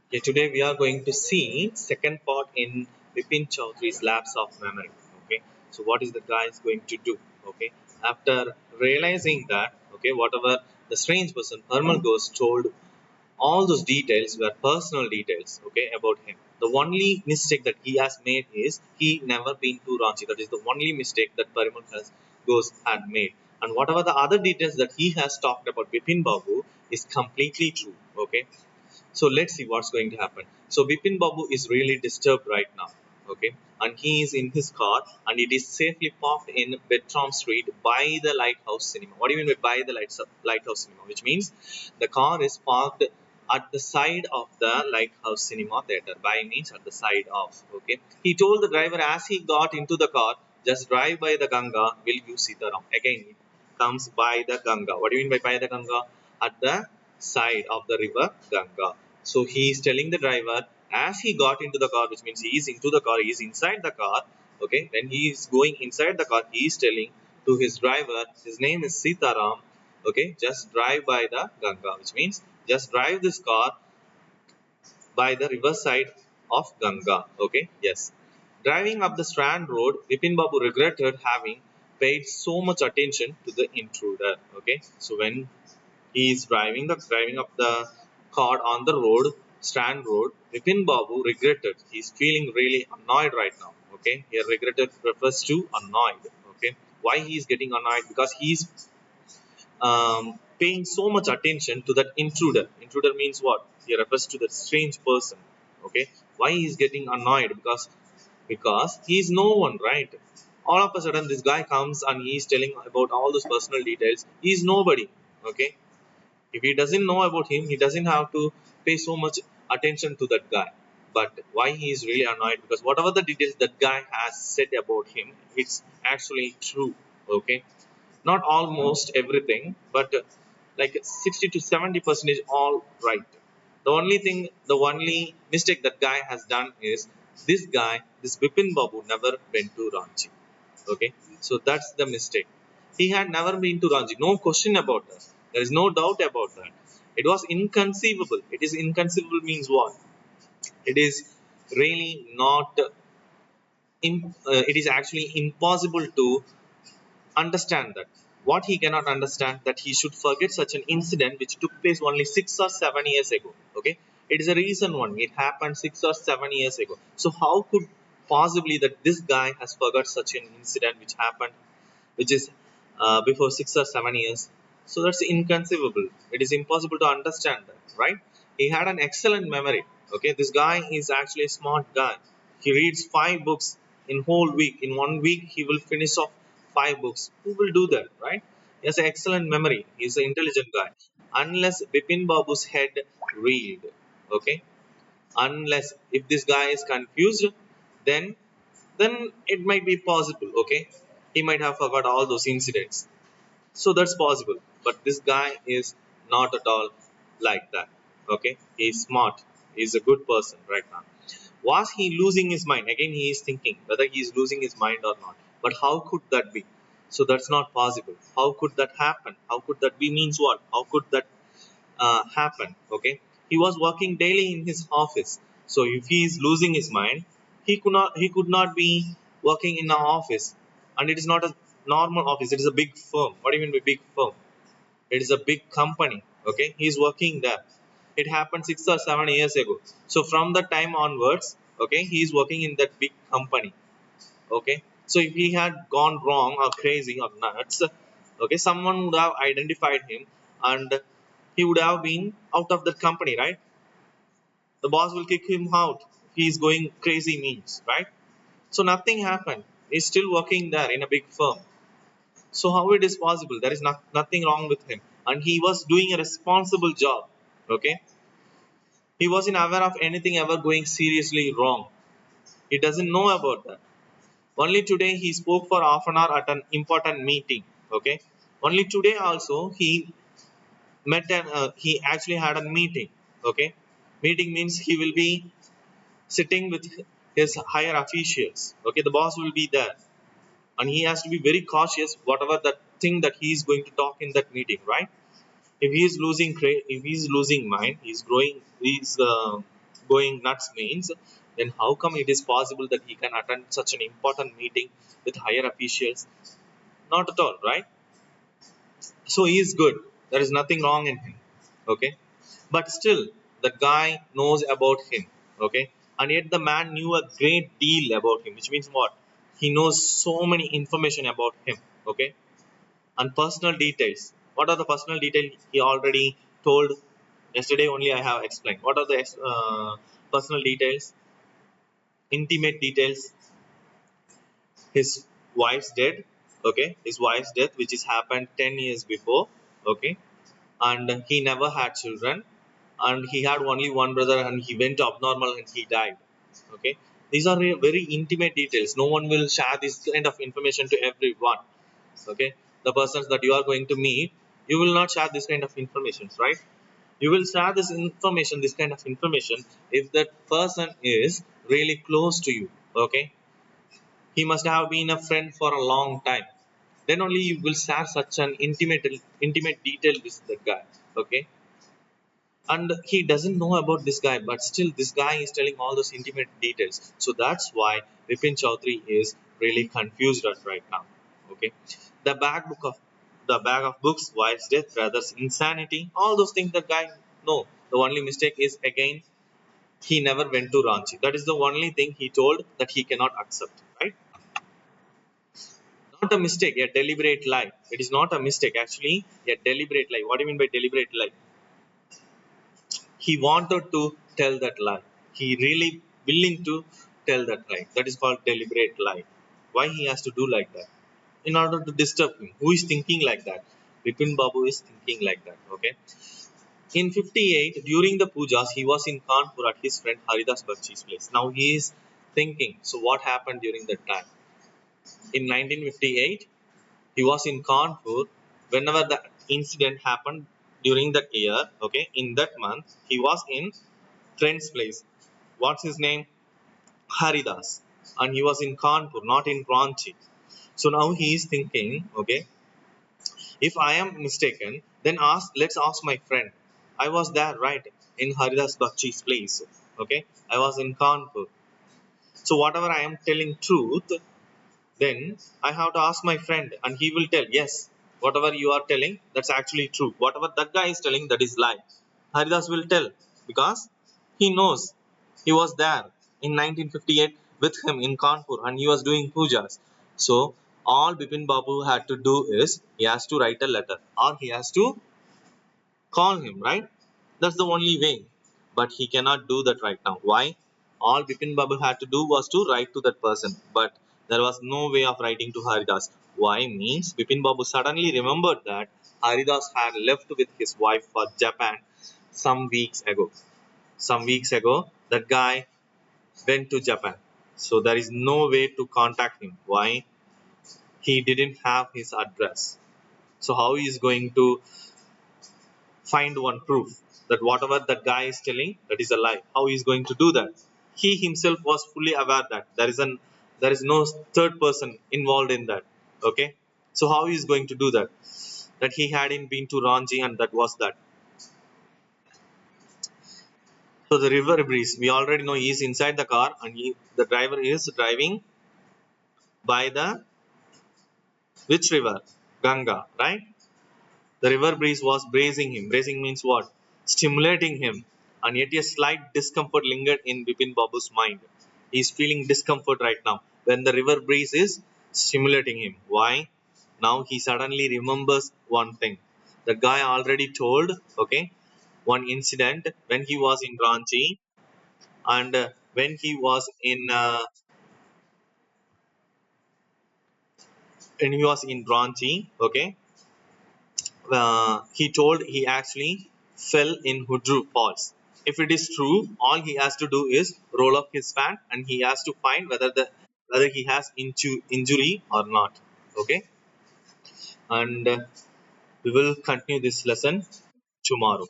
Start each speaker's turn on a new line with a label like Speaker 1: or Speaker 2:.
Speaker 1: Yeah, today we are going to see second part in Bipin Chowdhary's Lapse of Memory. Okay, so what is the guy is going to do? Okay, after realizing that, okay, whatever the strange person Hermal Ghost told, all those details were personal details, okay, about him. The only mistake that he has made is he never been to Ranchi. That is the only mistake that Parimal has Ghost had made. And whatever the other details that he has talked about Bipin Babu is completely true. Okay, so let's see what's going to happen. So Bipin Babu is really disturbed right now. Okay, and he is in his car and it is safely parked in Bertram Street by the Lighthouse Cinema. What do you mean by the Lighthouse Cinema? Which means the car is parked at the side of the Lighthouse Cinema theater. By means at the side of. Okay, he told the driver as he got into the car, just drive by the Ganga. Will you see the again? It comes by the Ganga. What do you mean by the Ganga? At the side of the river Ganga. So he is telling the driver as he got into the car, which means he is into the car, he is inside the car. Okay, when he is going inside the car, he is telling to his driver, his name is Sitaram. Okay, just drive by the Ganga, which means just drive this car by the riverside of Ganga. Okay, yes. Driving up the Strand Road, Vipin Babu regretted having paid so much attention to the intruder. Okay, so when he is driving up the car on the road, Strand Road, Vipin Babu regretted. He's feeling really annoyed right now. Okay, here regretted refers to annoyed. Okay, why he is getting annoyed? Because he's paying so much attention to that intruder. Intruder means what? He refers to the strange person. Okay, why he is getting annoyed? Because he is no one, right? All of a sudden, this guy comes and he is telling about all those personal details. He is nobody. Okay, if he doesn't know about him, he doesn't have to pay so much attention to that guy. But why he is really annoyed? Because whatever the details that guy has said about him, it's actually true. Okay, not almost everything, but like 60 to 70% is all right. The only mistake that guy has done is this Bipin Babu never went to Ranchi. Okay, so that's the mistake. He had never been to Ranchi. No question about that. There is no doubt about that. It was inconceivable. It is inconceivable means what? It is really not. It is actually impossible to understand that. What he cannot understand that he should forget such an incident which took place only 6 or 7 years ago. Okay, it is a recent one. It happened 6 or 7 years ago. So how could possibly that this guy has forgot such an incident which happened, which is before 6 or 7 years? So that's inconceivable. It is impossible to understand that, right? He had an excellent memory. Okay, this guy is actually a smart guy. He reads 5 books in whole week. In 1 week, he will finish off 5 books. Who will do that, right? He has an excellent memory. He's an intelligent guy. Unless Bipin Babu's head reeled, okay. Unless if this guy is confused, then it might be possible. Okay, he might have forgot all those incidents. So that's possible. But this guy is not at all like that. Okay, he's smart. He's a good person right now. Was he losing his mind? Again, he is thinking whether he is losing his mind or not. But how could that be? So that's not possible. How could that happen? How could that be? Means what? How could that happen? Okay, he was working daily in his office. So if he is losing his mind, he could not be working in an office, and it is not a normal office. It is a big firm. What do you mean by big firm? It is a big company. Okay, he is working there. It happened 6 or 7 years ago. So from that time onwards, okay, he is working in that big company. Okay, so if he had gone wrong or crazy or nuts, okay, someone would have identified him and he would have been out of that company, right? The boss will kick him out if he is going crazy means, right? So nothing happened. He's still working there in a big firm. So how it is possible? There is nothing wrong with him, and he was doing a responsible job. Okay, he wasn't aware of anything ever going seriously wrong. He doesn't know about that. Only today he spoke for half an hour at an important meeting. Okay, only today also he actually had a meeting. Okay, meeting means he will be sitting with his higher officials. Okay, the boss will be there, and he has to be very cautious whatever that thing that he is going to talk in that meeting, right? If he is losing mind, he's going nuts means, then how come it is possible that he can attend such an important meeting with higher officials? Not at all, right? So he is good. There is nothing wrong in him. Okay. But still, the guy knows about him. Okay. And yet the man knew a great deal about him, which means what? He knows so many information about him. Okay. And personal details. What are the personal details he already told yesterday? Only I have explained. What are the personal details? Intimate details. His wife's dead. Okay. His wife's death, which has happened 10 years before. Okay. And he never had children, and he had only one brother, and he went abnormal and he died. Okay, these are very intimate details. No one will share this kind of information to everyone. Okay, the persons that you are going to meet, you will not share this kind of information, right? You will share this kind of information if that person is really close to you. Okay, he must have been a friend for a long time, then only you will share such an intimate detail with that guy. Okay, and he doesn't know about this guy, but still this guy is telling all those intimate details. So that's why Bipin Chaudhary is really confused right now. Okay, the bag of books, wife's death, brother's insanity, all those things the guy know. The only mistake is, again, he never went to Ranchi. That is the only thing he told that he cannot accept, right? Not a mistake, a deliberate lie. It is not a mistake, actually, a deliberate lie. What do you mean by deliberate lie? He wanted to tell that lie. He really willing to tell that lie. That is called deliberate lie. Why he has to do like that? In order to disturb him. Who is thinking like that? Bipin Babu is thinking like that. Okay. In 58, during the pujas, he was in Kanpur at his friend Haridas Bakchi's place. Now he is thinking, so what happened during that time? In 1958, he was in Kanpur whenever the incident happened during that year. Okay, in that month, he was in friend's place. What's his name? Haridas. And he was in Kanpur, not in Ranchi. So now he is thinking, okay, if I am mistaken, then let's ask my friend. I was there, right? In Haridas Bakchi's place. Okay, I was in Kanpur. So whatever I am telling truth, then I have to ask my friend, and he will tell, yes, whatever you are telling, that's actually true. Whatever that guy is telling, that is lie. Haridas will tell, because he knows he was there in 1958 with him in Kanpur, and he was doing pujas. So all Bipin Babu had to do is he has to write a letter, or he has to call him, right? That's the only way. But he cannot do that right now. Why? All Bipin Babu had to do was to write to that person. But there was no way of writing to Haridas. Why? Means Bipin Babu suddenly remembered that Haridas had left with his wife for Japan some weeks ago. Some weeks ago, that guy went to Japan. So there is no way to contact him. Why? He didn't have his address. So how he is going to find one proof that whatever that guy is telling, that is a lie? How he is going to do that? He himself was fully aware that there is no third person involved in that. Okay, so how he is going to do that? That he hadn't been to Ranchi, and that was that. So the river breeze, we already know he is inside the car, and the driver is driving by the which river? Ganga, right? The river breeze was bracing him. Bracing means what? Stimulating him. And yet a slight discomfort lingered in Bipin Babu's mind. He is feeling discomfort right now when the river breeze is stimulating him. Why? Now he suddenly remembers one thing. The guy already told, okay, one incident when he was in Ranchi, and when he was in Ranchi, okay, he told he actually fell in Hudru Falls. If it is true, all he has to do is roll up his pant, and he has to find whether he has injury or not. Okay, and we will continue this lesson tomorrow.